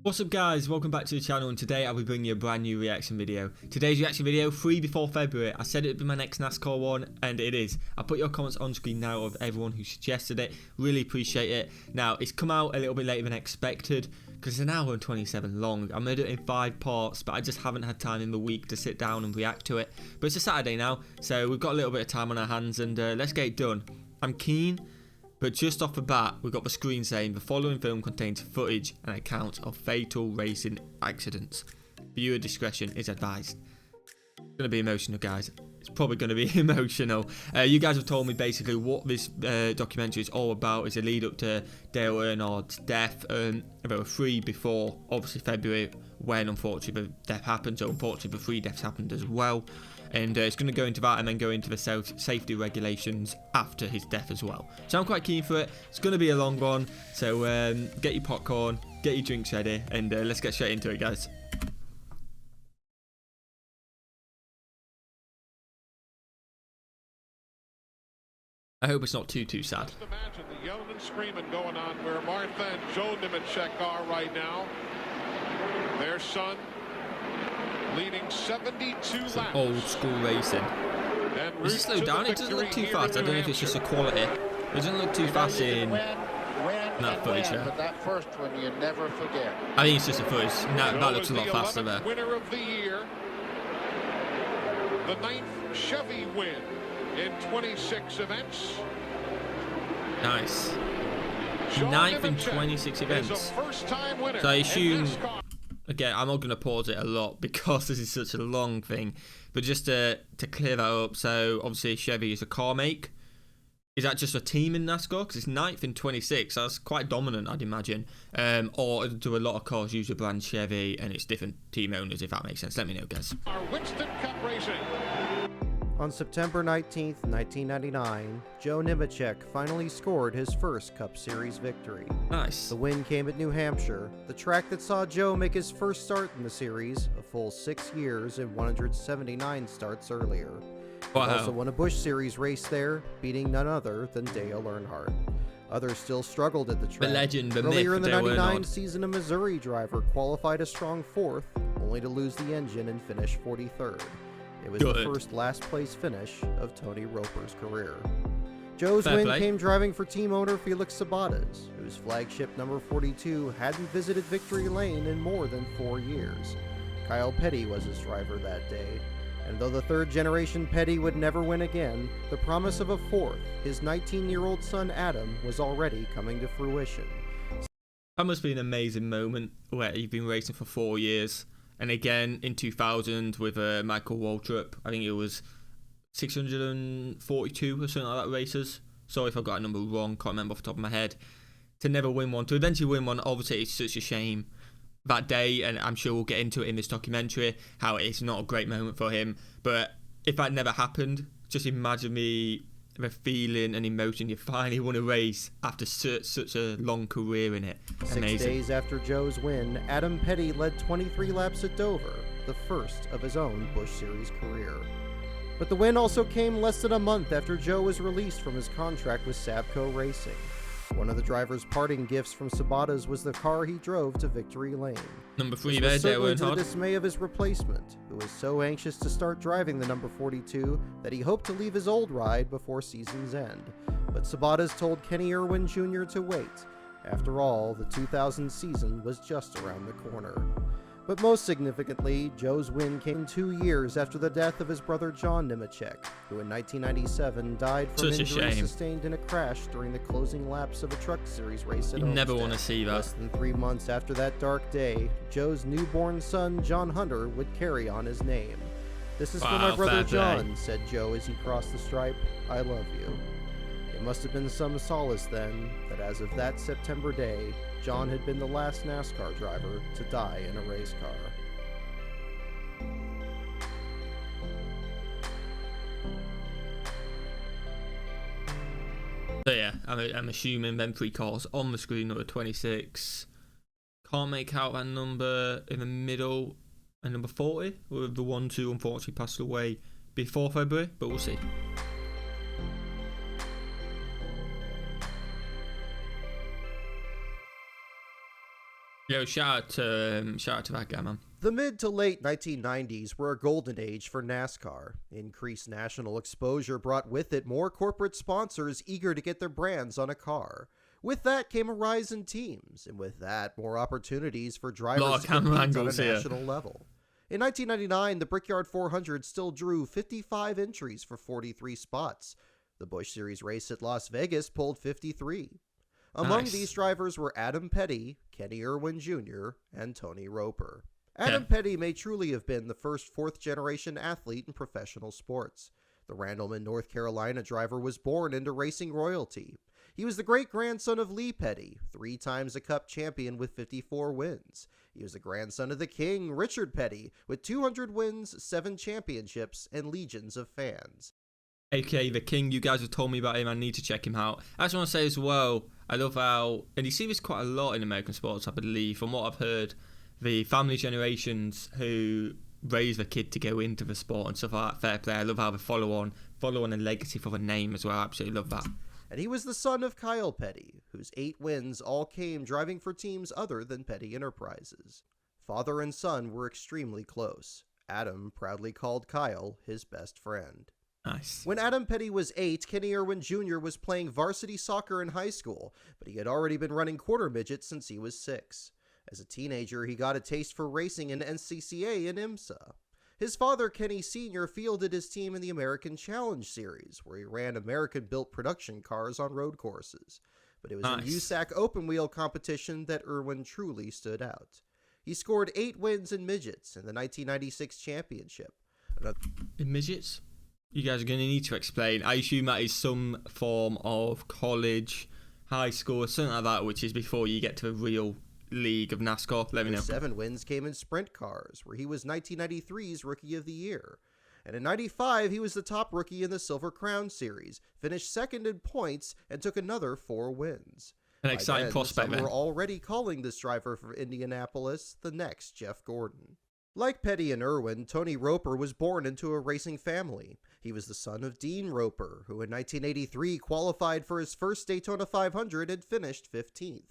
What's up guys, welcome back to the channel, and today I'll be bringing you a brand new reaction video. Today's reaction video, free before February. I said it would be my next NASCAR one, and it is. I'll put your comments on screen now of everyone who suggested it. Really appreciate it. Now, it's come out a little bit later than expected, because it's an hour and 27 long. I made it in 5 parts, but I just haven't had time in the week to sit down and react to it. But it's a Saturday now, so we've got a little bit of time on our hands, and let's get it done. I'm keen. But just off the bat, we've got the screen saying the following film contains footage and accounts of fatal racing accidents. Viewer discretion is advised. It's going to be emotional, guys. It's probably going to be emotional. You guys have told me basically what this documentary is all about. It's a lead up to Dale Earnhardt's death. There were 3 before, obviously February, when unfortunately the death happened. So unfortunately the 3 deaths happened as well. And it's going to go into that and then go into the safety regulations after his death as well. So I'm quite keen for it. It's going to be a long one. So get your popcorn, get your drinks ready, and let's get straight into it, guys. I hope it's not too sad. Just imagine the yelling and screaming going on where Martha and Joe Nemechek are right now. Their son leading 72 laps. Old school racing. Does it slow down? It doesn't look too fast. I don't know if it's just a quality. It doesn't look too fast in that footage there. But that first one you never forget. I think it's just a footage. That looks a lot faster there. Winner of the year. The 9th Chevy win in 26 events. Nice. 9th in 26 events. So I assume, again, I'm not going to pause it a lot because this is such a long thing, but just to clear that up, so obviously Chevy is a car make. Is that just a team in NASCAR? Because it's 9th in 26, that's quite dominant, I'd imagine. Or do a lot of cars use the brand Chevy and it's different team owners, if that makes sense? Let me know, guys. Our Winston Cup Racing. On September 19th, 1999, Joe Nemechek finally scored his first Cup Series victory. Nice. The win came at New Hampshire, the track that saw Joe make his first start in the series, a full 6 years and 179 starts earlier. Wow. He also won a Busch Series race there, beating none other than Dale Earnhardt. Others still struggled at the track. The legend, the Earlier myth, in the Dale 99 Earnhardt. season, a Missouri driver qualified a strong 4th, only to lose the engine and finish 43rd. It was the first last-place finish of Tony Roper's career. Joe's win came driving for team owner Felix Sabates, whose flagship number 42 hadn't visited Victory Lane in more than 4 years. Kyle Petty was his driver that day, and though the 3rd-generation Petty would never win again, the promise of a 4th, his 19-year-old son Adam, was already coming to fruition. That must be an amazing moment where you've been racing for 4 years. And again, in 2000 with Michael Waltrip, I think it was 642 or something like that races. Sorry if I got a number wrong, can't remember off the top of my head. To never win one, to eventually win one, obviously it's such a shame that day, and I'm sure we'll get into it in this documentary, how it's not a great moment for him. But if that never happened, just imagine the feeling and emotion you finally won a race after such a long career in it. Amazing. 6 days after Joe's win, Adam Petty led 23 laps at Dover, the first of his own Busch Series career. But the win also came less than a month after Joe was released from his contract with Sabco Racing. One of the driver's parting gifts from Sabates was the car he drove to Victory Lane. Number 3 there, Dale Earnhardt. To the dismay of his replacement, who was so anxious to start driving the number 42 that he hoped to leave his old ride before season's end. But Sabates told Kenny Irwin Jr. to wait. After all, the 2000 season was just around the corner. But most significantly, Joe's win came 2 years after the death of his brother John Nemechek, who in 1997 died from injuries sustained in a crash during the closing laps of a Truck Series race at Homestead. You never want to see that. Less than 3 months after that dark day, Joe's newborn son John Hunter would carry on his name. "This is for my brother John," said Joe as he crossed the stripe. "I love you." It must have been some solace then that as of that September day, John had been the last NASCAR driver to die in a race car. So yeah, I'm assuming them 3 cars on the screen, number 26. Can't make out that number in the middle, and number 40, with the 1-2 unfortunately passed away before February, but we'll see. Yo, shout out to that guy, man. The mid to late 1990s were a golden age for NASCAR. Increased national exposure brought with it more corporate sponsors eager to get their brands on a car. With that came a rise in teams, and with that, more opportunities for drivers to compete on a national level. In 1999, the Brickyard 400 still drew 55 entries for 43 spots. The Busch Series race at Las Vegas pulled 53. Among these drivers were Adam Petty, Kenny Irwin Jr., and Tony Roper. Adam Petty may truly have been the first fourth-generation athlete in professional sports. The Randleman, North Carolina driver was born into racing royalty. He was the great-grandson of Lee Petty, 3 times a Cup champion with 54 wins. He was the grandson of the King, Richard Petty, with 200 wins, 7 championships, and legions of fans. AKA the King, you guys have told me about him, I need to check him out. I just want to say as well, I love how, and you see this quite a lot in American sports, I believe, from what I've heard, the family generations who raise the kid to go into the sport and stuff like that, fair play. I love how they follow on a legacy for the name as well. I absolutely love that. And he was the son of Kyle Petty, whose 8 wins all came driving for teams other than Petty Enterprises. Father and son were extremely close. Adam proudly called Kyle his best friend. Nice. When Adam Petty was 8, Kenny Irwin Jr. was playing varsity soccer in high school, but he had already been running quarter midgets since he was 6. As a teenager, he got a taste for racing in NCCA and IMSA. His father, Kenny Sr., fielded his team in the American Challenge Series, where he ran American-built production cars on road courses. But it was in USAC open-wheel competition that Irwin truly stood out. He scored 8 wins in midgets in the 1996 championship. In midgets? You guys are going to need to explain. I assume that is some form of college, high school, something like that, which is before you get to the real league of NASCAR. Let me know. 7 wins came in sprint cars, where he was 1993's Rookie of the Year. And in 95, he was the top rookie in the Silver Crown Series, finished second in points, and took another 4 wins. An exciting prospect, man. We're already calling this driver for Indianapolis the next Jeff Gordon. Like Petty and Irwin, Tony Roper was born into a racing family. He was the son of Dean Roper, who in 1983 qualified for his first Daytona 500 and finished 15th.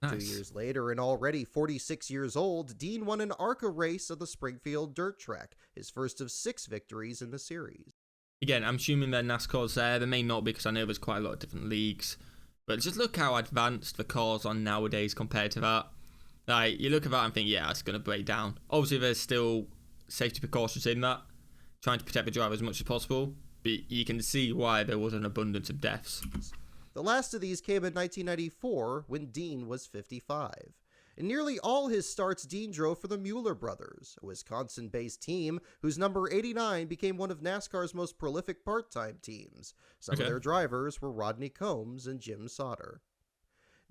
Nice. 2 years later, and already 46 years old, Dean won an ARCA race of the Springfield Dirt Track, his first of 6 victories in the series. Again, I'm assuming that NASCAR's there. There may not, because I know there's quite a lot of different leagues. But just look how advanced the cars are nowadays compared to that. Like, you look at that and think, yeah, it's going to break down. Obviously, there's still safety precautions in that, trying to protect the driver as much as possible. But you can see why there was an abundance of deaths. The last of these came in 1994, when Dean was 55. In nearly all his starts, Dean drove for the Mueller brothers, a Wisconsin-based team whose number 89 became one of NASCAR's most prolific part-time teams. Some of their drivers were Rodney Combs and Jim Sauter.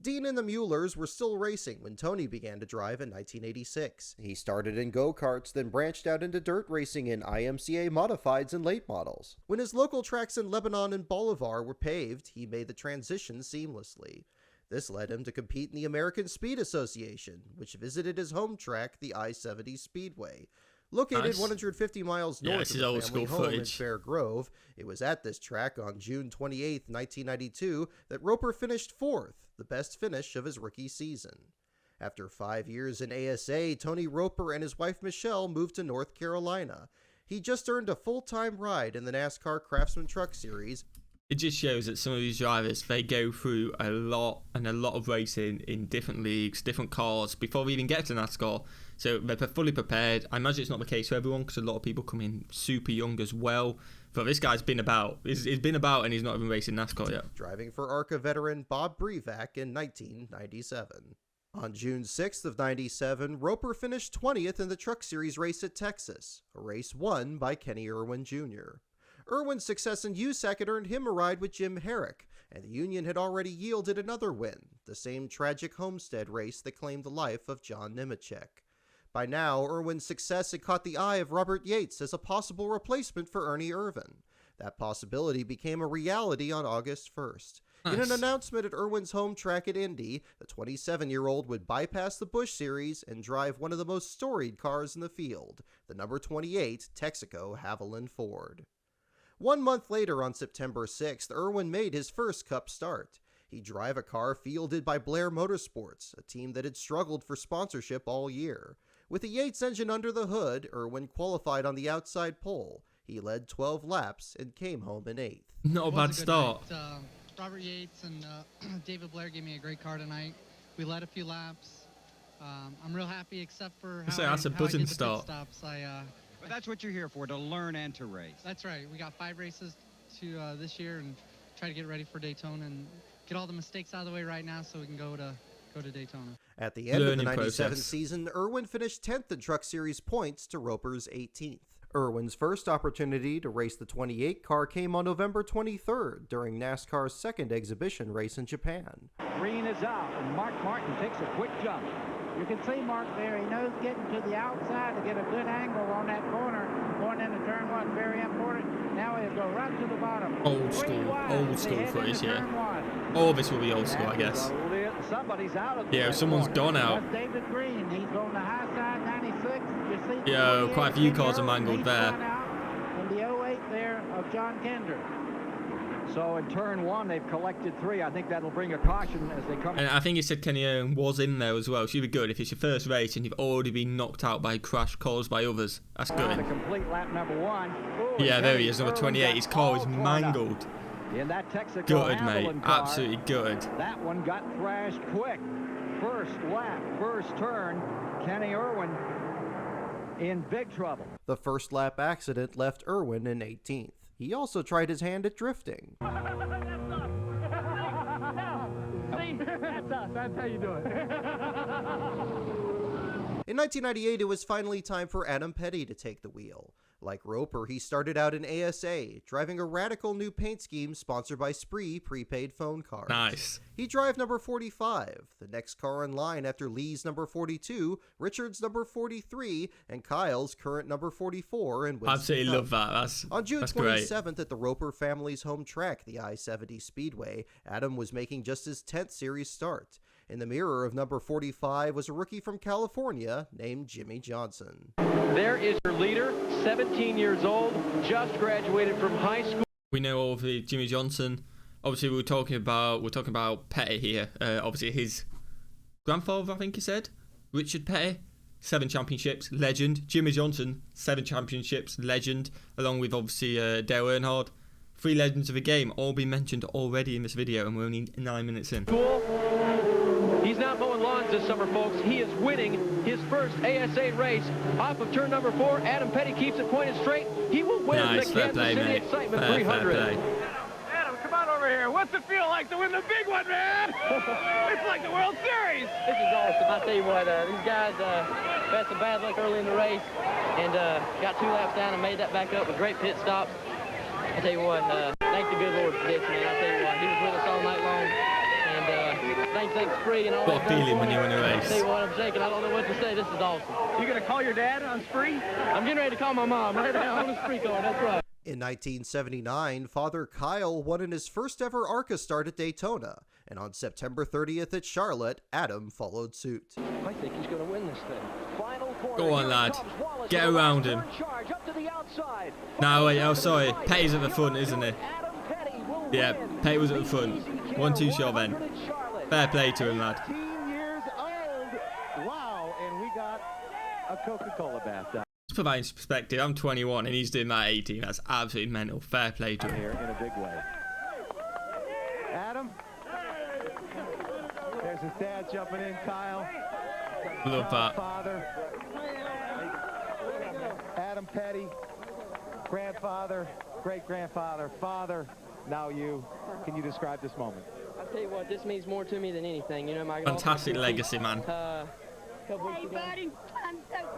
Dean and the Muellers were still racing when Tony began to drive in 1986. He started in go-karts, then branched out into dirt racing in IMCA modifieds and late models. When his local tracks in Lebanon and Bolivar were paved, he made the transition seamlessly. This led him to compete in the American Speed Association, which visited his home track, the I-70 Speedway. Located 150 miles north of the family home in Fair Grove, it was at this track on June 28, 1992, that Roper finished 4th, the best finish of his rookie season. After 5 years in ASA, Tony Roper and his wife Michelle moved to North Carolina. He just earned a full-time ride in the NASCAR Craftsman Truck Series. It just shows that some of these drivers, they go through a lot of racing in different leagues, different cars, before they even get to NASCAR. So they're fully prepared. I imagine it's not the case for everyone, because a lot of people come in super young as well. But this guy's been about. He's been about, and he's not even racing NASCAR yet. Driving for ARCA veteran Bob Brevac in 1997. On June 6th of 97, Roper finished 20th in the Truck Series race at Texas, a race won by Kenny Irwin Jr. Irwin's success in USAC had earned him a ride with Jim Herrick, and the Union had already yielded another win, the same tragic Homestead race that claimed the life of John Nemechek. By now, Irwin's success had caught the eye of Robert Yates as a possible replacement for Ernie Irvan. That possibility became a reality on August 1st. Nice. In an announcement at Irwin's home track at Indy, the 27-year-old would bypass the Busch Series and drive one of the most storied cars in the field, the number 28 Texaco Haviland Ford. 1 month later, on September 6th, Irwin made his first Cup start. He'd drive a car fielded by Blair Motorsports, a team that had struggled for sponsorship all year. With a Yates engine under the hood, Irwin qualified on the outside pole. He led 12 laps and came home in 8th. Not a bad start. Robert Yates and David Blair gave me a great car tonight. We led a few laps. I'm real happy, except for how that's a buzzing start. Stops. But that's what you're here for, to learn and to race. That's right. We got 5 races to this year, and try to get ready for Daytona and get all the mistakes out of the way right now, so we can go to Daytona. At the end of the 97 season, Irwin finished 10th in Truck Series points to Roper's 18th. Irwin's first opportunity to race the 28 car came on November 23rd during NASCAR's second exhibition race in Japan. Green is out, and Mark Martin takes a quick jump. You can see Mark there. He knows getting to the outside to get a good angle on that corner. Going into turn 1, very important. Now he'll go right to the bottom. Old school footage here. All this will be old school, I guess. Somebody's out of yeah, someone's gone out. That's David Green. He's on the high side, 96. You see yeah, quite a few cars are mangled there. And the 08 there of John Kender. So in turn 1, they've collected 3. I think that'll bring a caution as they come. And I think it said Kenny Irwin was in there as well. Should be good if it's your first race and you've already been knocked out by a crash caused by others. That's good. To complete lap number 1. Ooh, yeah, there he is, number 28. His car is mangled. In that Texaco gutted, mate. car, absolutely gutted. That one got thrashed quick. First lap, first turn. Kenny Irwin in big trouble. The first lap accident left Irwin in 18th. He also tried his hand at drifting. See, that's us. That's how you do it. In 1998, it was finally time for Adam Petty to take the wheel. Like Roper, he started out in ASA, driving a radical new paint scheme sponsored by Spree prepaid phone cards. Nice. He drove number 45, the next car in line after Lee's number 42, Richard's number 43, and Kyle's current number 44 in Winston Absolutely Cup. love that. On June that's 27th great. at the Roper family's home track, the I-70 Speedway, Adam was making just his 10th series start. In the mirror of number 45 was a rookie from California named Jimmy Johnson. There is your leader, 17 years old, just graduated from high school. We know all of the Jimmy Johnson. Obviously, we're talking about Petty here. Obviously, his grandfather, I think he said, Richard Petty, 7 championships, legend. Jimmy Johnson, 7 championships, legend. Along with obviously Dale Earnhardt. 3 legends of the game, all been mentioned already in this video, and we're only 9 minutes in. Cool. He's not mowing lawns this summer, folks. He is winning his first ASA race. Off of turn number 4, Adam Petty keeps it pointed straight. He will win the Kansas City Excitement 300. Adam, come on over here. What's it feel like to win the big one, man? It's like the World Series. This is awesome. I tell you what, these guys had some bad luck early in the race and got 2 laps down and made that back up with great pit stops. I tell you what, thank the good Lord for this, man. I tell you what, he was with us all night long. Thanks Spree and all what that. What feeling when you win a race? I tell you what, I'm shaking. I don't know what to say. This is awesome. You gonna call your dad on Spree? I'm getting ready to call my mom right now on the Spree car. That's right. In 1979, Father Kyle won in his first ever ARCA start at Daytona, and on September 30th at Charlotte, Adam followed suit. I think he's going to win this thing. Final corner. Go on, lad. Get around him. No, wait, oh, sorry. Petty's at the front, isn't he? Yeah, Petty was at the front. 1-2 short then. Fair play to him, lad. 18 years old. Wow, and we got a Coca-Cola bathtub. To provide his perspective, I'm 21 and he's doing that at 18. That's absolutely mental. Fair play to him. Here in a big way. Adam. There's his dad jumping in, Kyle. Love that. Father. Adam Petty. Grandfather. Great-grandfather. Father. Now you. Can you describe this moment? I'll tell you what, this means more to me than anything. You know, my fantastic legacy, man. Hey, buddy.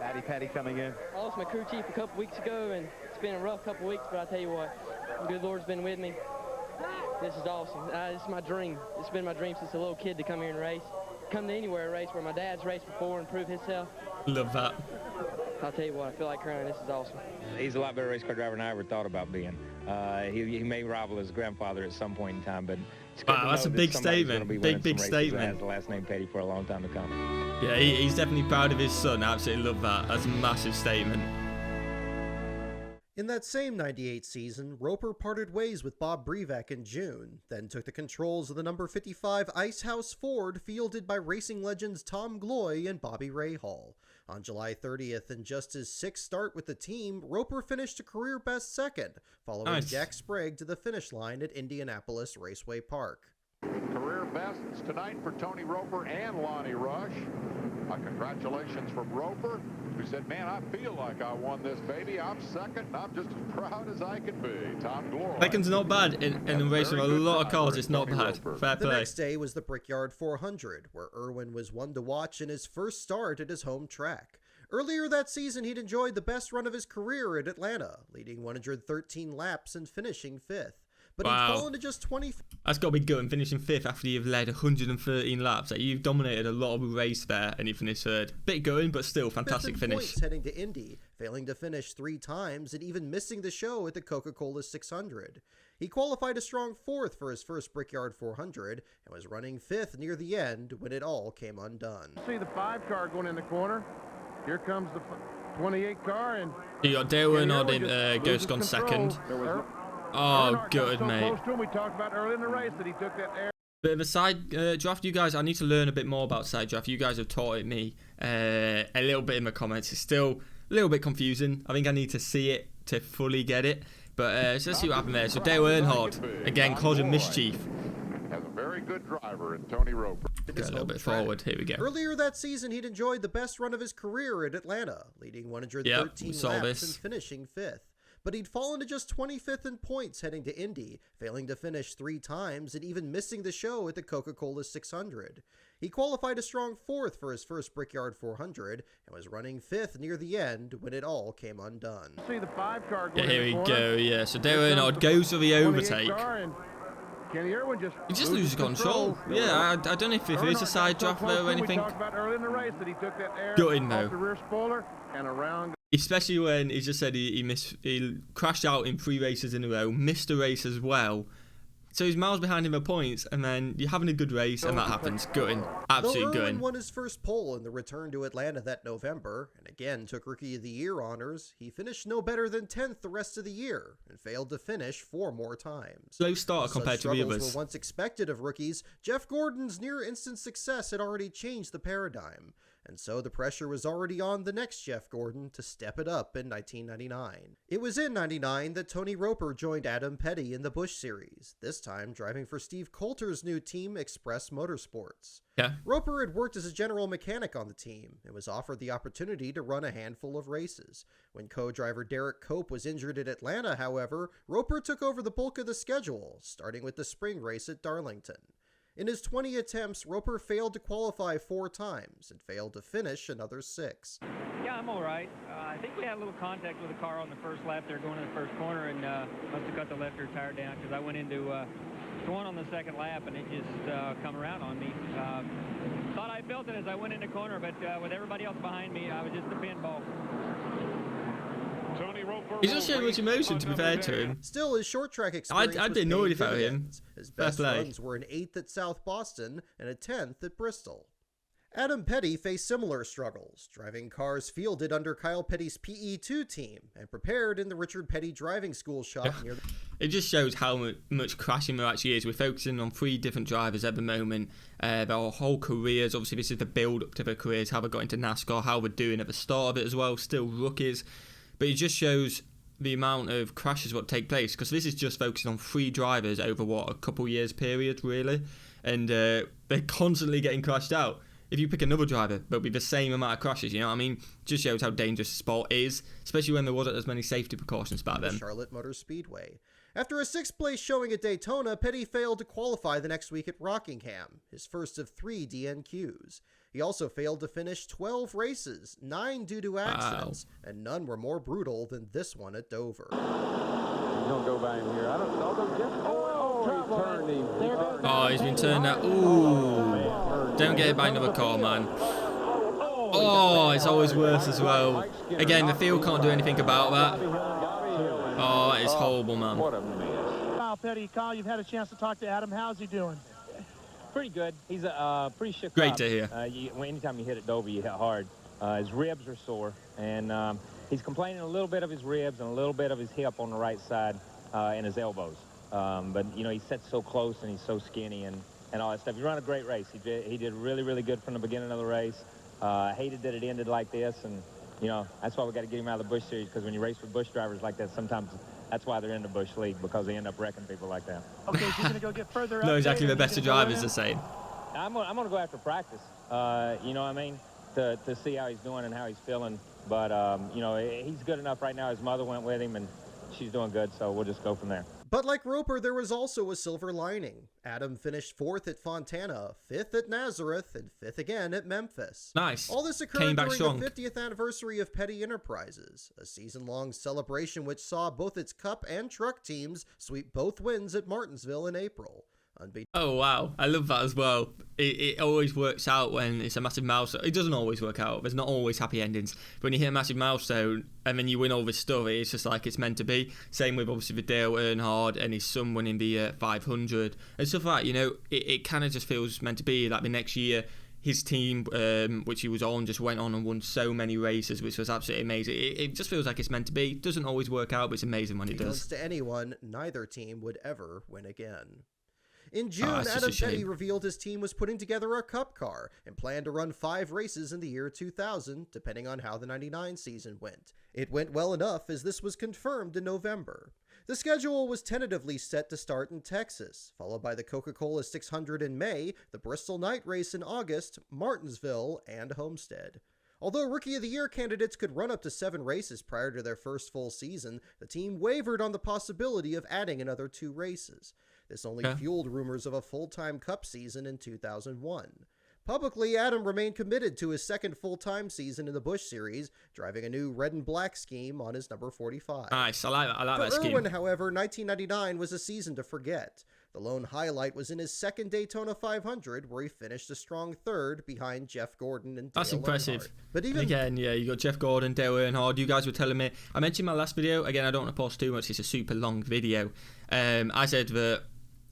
Patty Petty coming in. I lost my crew chief a couple weeks ago, and it's been a rough couple weeks, but I tell you what, the good Lord's been with me. This is awesome. This is my dream. It's been my dream since a little kid to come here and race. Come to anywhere race where my dad's raced before and prove himself. Love that. I'll tell you what, I feel like crying. This is awesome. He's a lot better race car driver than I ever thought about being. He may rival his grandfather at some point in time, but it's good wow, that's a big statement. Big statement. Has the last name Petty for a long time to come. Yeah, he's definitely proud of his son. I absolutely love that. That's a massive statement. In that same 98 season, Roper parted ways with Bob Brevak in June, then took the controls of the number 55 Icehouse Ford fielded by racing legends Tom Gloy and Bobby Rahal. On July 30th, in just his sixth start with the team, Roper finished a career-best second, following Jack Sprague to the finish line at Indianapolis Raceway Park. Career bests tonight for Tony Roper and Lonnie Rush. Congratulations from Roper, who said, man, I feel like I won this, baby. I'm second, and I'm just as proud as I can be. Tom Glory. Second's not bad in a race with a lot of cars. It's not bad. Fair play. The next day was the Brickyard 400, where Irwin was one to watch in his first start at his home track. Earlier that season, he'd enjoyed the best run of his career at Atlanta, leading 113 laps and finishing fifth. But he'd fallen to just 20. That's got to be good, and finishing fifth after you've led 113 laps. Like, you've dominated a lot of the race there, and you finished third. Bit going, but still fantastic finish. Points heading to Indy, failing to finish 3 times, and even missing the show at the Coca-Cola 600. He qualified a strong fourth for his first Brickyard 400, and was running fifth near the end when it all came undone. See the 5 car going in the corner. Here comes the 28 car, and you got Dale Earnhardt Ghost gone second. Oh, good, mate. We talked about early in the race that he took that air. Bit of a side draft, you guys. I need to learn a bit more about side draft. You guys have taught it me a little bit in the comments. It's still a little bit confusing. I think I need to see it to fully get it. But so let's see what happened there. So Dale Earnhardt, again, causing mischief. Has a very good driver in Tony Roper. Go a little bit forward. Here we go. Earlier that season, he'd enjoyed the best run of his career at Atlanta, leading 113 laps and finishing fifth. But he'd fallen to just 25th in points heading to Indy, failing to finish 3 times and even missing the show at the Coca-Cola 600. He qualified a strong fourth for his first Brickyard 400 and was running fifth near the end when it all came undone. See the 5 car going here we go, yeah. So Dale Earnhardt goes for the overtake. He just loses control. Yeah, I don't know if there is a side draft there or anything. Gutting though. Especially when he just said he crashed out in 3 races in a row, missed a race as well. So he's miles behind him at points, and then you're having a good race, and that happens. Gutting. Absolute gutting. Irwin won his first pole in the return to Atlanta that November, and again took Rookie of the Year honors. He finished no better than 10th the rest of the year, and failed to finish 4 more times. Slow start compared to the others. Were once expected of rookies. Jeff Gordon's near-instant success had already changed the paradigm. And so the pressure was already on the next Jeff Gordon to step it up in 1999. It was in 99 that Tony Roper joined Adam Petty in the Busch Series, this time driving for Steve Coulter's new team, Express Motorsports. Yeah. Roper had worked as a general mechanic on the team and was offered the opportunity to run a handful of races. When co-driver Derek Cope was injured at Atlanta, however, Roper took over the bulk of the schedule, starting with the spring race at Darlington. In his 20 attempts, Roper failed to qualify 4 times and failed to finish another 6. Yeah, I'm all right. I think we had a little contact with the car on the first lap there going in the first corner, and must have cut the left rear tire down because I went into one on the second lap and it just come around on me. Thought I felt it as I went in the corner, but with everybody else behind me, I was just a pinball. He's not showing much emotion, to be fair to him. Still, his short track experience I didn't know about him. His best runs were an 8th at South Boston and a 10th at Bristol. Adam Petty faced similar struggles, driving cars fielded under Kyle Petty's PE2 team and prepared in the Richard Petty driving school shop near the... It just shows how much crashing there actually is. We're focusing on 3 different drivers at the moment. Their whole careers, obviously this is the build-up to their careers, how they got into NASCAR, how we're doing at the start of it as well, still rookies. But it just shows the amount of crashes what take place, because this is just focusing on 3 drivers over, a couple years period, really. And they're constantly getting crashed out. If you pick another driver, there'll be the same amount of crashes, you know what I mean? Just shows how dangerous the sport is, especially when there wasn't as many safety precautions back then. Charlotte Motor Speedway. After a 6th place showing at Daytona, Petty failed to qualify the next week at Rockingham, his first of 3 DNQs. He also failed to finish 12 races, 9 due to accidents, and none were more brutal than this one at Dover. He's gonna go by him here. I don't know. He's been turned out. Ooh. Don't get hit by another car, man. Oh, it's always worse as well. Again, the field can't do anything about that. Oh, it's horrible, man. Kyle Petty, Kyle, you've had a chance to talk to Adam. How's he doing? Pretty good. He's pretty shook up. Great to hear. Anytime you hit at Dover, you hit hard. His ribs are sore, and he's complaining a little bit of his ribs and a little bit of his hip on the right side and his elbows. But, you know, he sits so close and he's so skinny and all that stuff. He ran a great race. He did really, really good from the beginning of the race. Hated that it ended like this, and, you know, that's why we got to get him out of the Busch Series, because when you race with Busch drivers like that, sometimes that's why they're in the Busch League, because they end up wrecking people like that. Okay, so you're going to go get further No, exactly the better drivers are saying. I'm going to go after practice, you know what I mean, to see how he's doing and how he's feeling. But, you know, he's good enough right now. His mother went with him, and she's doing good, so we'll just go from there. But like Roper, there was also a silver lining. Adam finished 4th at Fontana, 5th at Nazareth, and 5th again at Memphis. Nice. All this occurred during the 50th anniversary of Petty Enterprises, a season-long celebration which saw both its Cup and Truck teams sweep both wins at Martinsville in April. Oh wow, I love that as well. It always works out when it's a massive milestone. It doesn't always work out. There's not always happy endings. But when you hit a massive milestone and then you win all this stuff, it's just like it's meant to be. Same with obviously with Dale Earnhardt and his son winning the 500 and stuff like that. You know, it kind of just feels meant to be. Like the next year, his team, which he was on, just went on and won so many races, which was absolutely amazing. It just feels like it's meant to be. It doesn't always work out, but it's amazing when it does. To anyone, neither team would ever win again. In June, Adam Petty revealed his team was putting together a Cup car and planned to run 5 races in the year 2000, depending on how the '99 season went. It went well enough, as this was confirmed in November. The schedule was tentatively set to start in Texas, followed by the Coca-Cola 600 in May, the Bristol Night Race in August, Martinsville, and Homestead. Although Rookie of the Year candidates could run up to 7 races prior to their first full season, the team wavered on the possibility of adding another 2 races. This only fueled rumors of a full-time Cup season in 2001. Publicly, Adam remained committed to his second full-time season in the Busch Series, driving a new red and black scheme on his number 45. Nice, I like that scheme. For Irwin, however, 1999 was a season to forget. The lone highlight was in his second Daytona 500, where he finished a strong 3rd behind Jeff Gordon and Dale That's impressive. Earnhardt. But even again, yeah, you got Jeff Gordon, Dale Earnhardt. You guys were telling me, I mentioned my last video. Again, I don't want to post too much. It's a super long video. I said that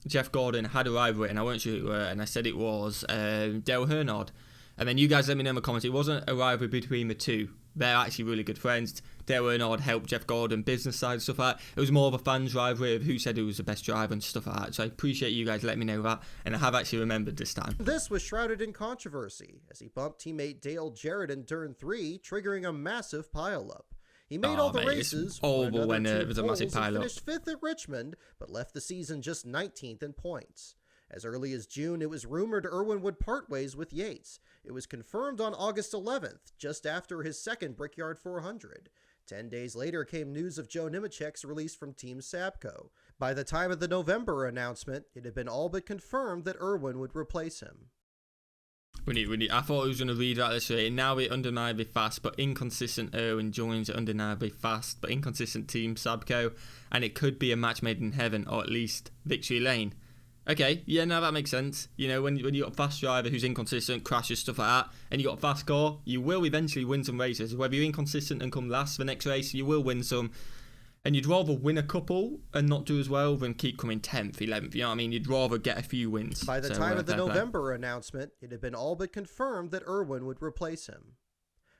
Jeff Gordon had a rivalry, and I weren't sure who it were, and I said it was Dale Earnhardt. And then you guys let me know in the comments, it wasn't a rivalry between the two. They're actually really good friends. Dale Earnhardt helped Jeff Gordon business side and stuff like that. It was more of a fans rivalry of who said who was the best driver and stuff like that. So I appreciate you guys letting me know that, and I have actually remembered this time. This was shrouded in controversy as he bumped teammate Dale Jarrett in turn 3, triggering a massive pileup. He made all the races, horrible when it was a massive pileup. Finished 5th at Richmond, but left the season just 19th in points. As early as June, it was rumored Irwin would part ways with Yates. It was confirmed on August 11th, just after his second Brickyard 400. 10 days later came news of Joe Nemechek's release from Team Sabco. By the time of the November announcement, it had been all but confirmed that Irwin would replace him. I thought he was going to read out this way. Now it undeniably fast but inconsistent Irwin joins undeniably fast but inconsistent Team Sabco, and it could be a match made in heaven, or at least victory lane. Okay, yeah, now that makes sense. You know, when you got a fast driver who's inconsistent, crashes, stuff like that, and you got a fast car, you will eventually win some races. Whether you're inconsistent and come last for the next race, you will win some. And you'd rather win a couple and not do as well than keep coming 10th, 11th. You know what I mean? You'd rather get a few wins. By the time of the November announcement, it had been all but confirmed that Irwin would replace him.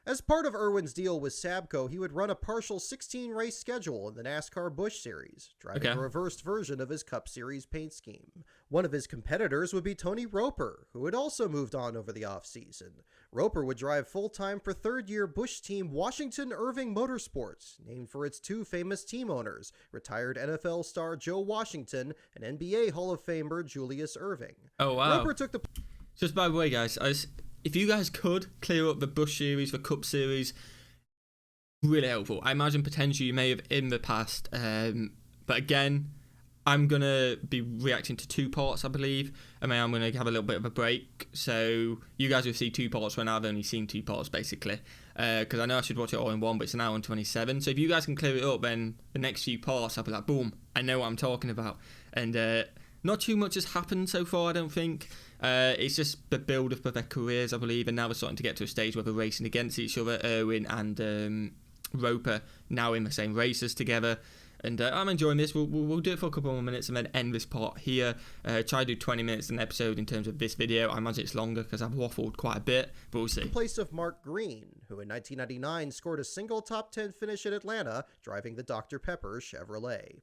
As part of Irwin's deal with Sabco, he would run a partial 16-race schedule in the NASCAR Busch Series, driving a reversed version of his Cup Series paint scheme. One of his competitors would be Tony Roper, who had also moved on over the offseason. Roper would drive full-time for third-year Busch team Washington Irving Motorsports, named for its 2 famous team owners, retired NFL star Joe Washington and NBA Hall of Famer Julius Irving. Oh, wow. Roper took the... Just by the way, guys, if you guys could clear up the Busch Series, the Cup Series, really helpful. I imagine potentially you may have in the past, but again, I'm going to be reacting to 2 parts, I believe, and then I'm going to have a little bit of a break, so you guys will see 2 parts when I've only seen 2 parts, basically, because I know I should watch it all in one, but it's an hour and 27, so if you guys can clear it up, then the next few parts, I'll be like, boom, I know what I'm talking about, and not too much has happened so far, I don't think. It's just the build-up of their careers, I believe, and now we're starting to get to a stage where they're racing against each other. Irwin and Roper now in the same races together. And I'm enjoying this. We'll do it for a couple more minutes and then end this part here. Try to do 20 minutes an episode in terms of this video. I imagine it's longer because I've waffled quite a bit, but we'll see. In place of Mark Green, who in 1999 scored a single top 10 finish at Atlanta, driving the Dr. Pepper Chevrolet.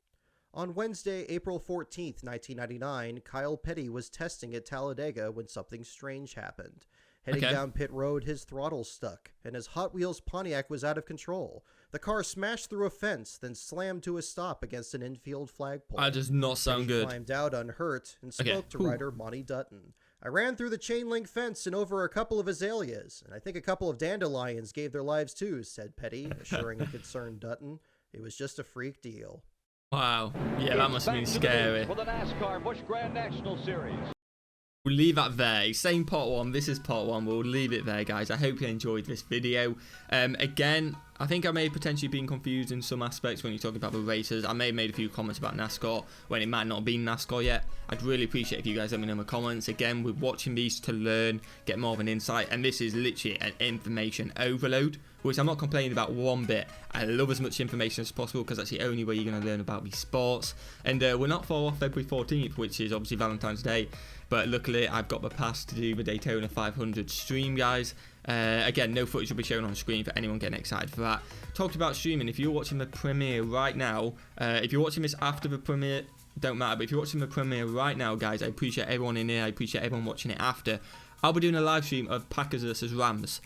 On Wednesday, April 14th, 1999, Kyle Petty was testing at Talladega when something strange happened. Heading down pit road, his throttle stuck, and his Hot Wheels Pontiac was out of control. The car smashed through a fence, then slammed to a stop against an infield flagpole. That does not sound good. He climbed out unhurt and spoke to rider Monty Dutton. I ran through the chain link fence and over a couple of azaleas, and I think a couple of dandelions gave their lives too, said Petty, assuring a concerned Dutton. It was just a freak deal. Wow. Yeah, that must have been scary. For the NASCAR Busch Grand National Series. We'll leave that there. Same part 1. This is part 1. We'll leave it there, guys. I hope you enjoyed this video. Again, I think I may have potentially been confused in some aspects when you're talking about the races. I may have made a few comments about NASCAR when it might not have been NASCAR yet. I'd really appreciate if you guys let me know in the comments. Again, we're watching these to learn, get more of an insight, and this is literally an information overload, which I'm not complaining about one bit. I love as much information as possible because that's the only way you're going to learn about these sports. And we're not far off February 14th, which is obviously Valentine's Day. But luckily, I've got the pass to do the Daytona 500 stream, guys. Again, no footage will be shown on screen for anyone getting excited for that. Talked about streaming. If you're watching the premiere right now, if you're watching this after the premiere, don't matter. But if you're watching the premiere right now, guys, I appreciate everyone in here. I appreciate everyone watching it after. I'll be doing a live stream of Packers versus Rams.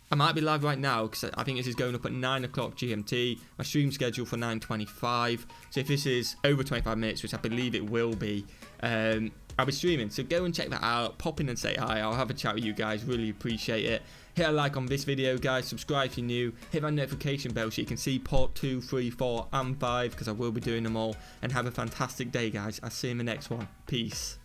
I might be live right now because I think this is going up at 9 o'clock GMT. My stream schedule for 9:25. So if this is over 25 minutes, which I believe it will be, I'll be streaming. So go and check that out. Pop in and say hi. I'll have a chat with you guys. Really appreciate it. Hit a like on this video, guys. Subscribe if you're new. Hit that notification bell so you can see part 2, 3, 4, and 5 because I will be doing them all. And have a fantastic day, guys. I'll see you in the next one. Peace.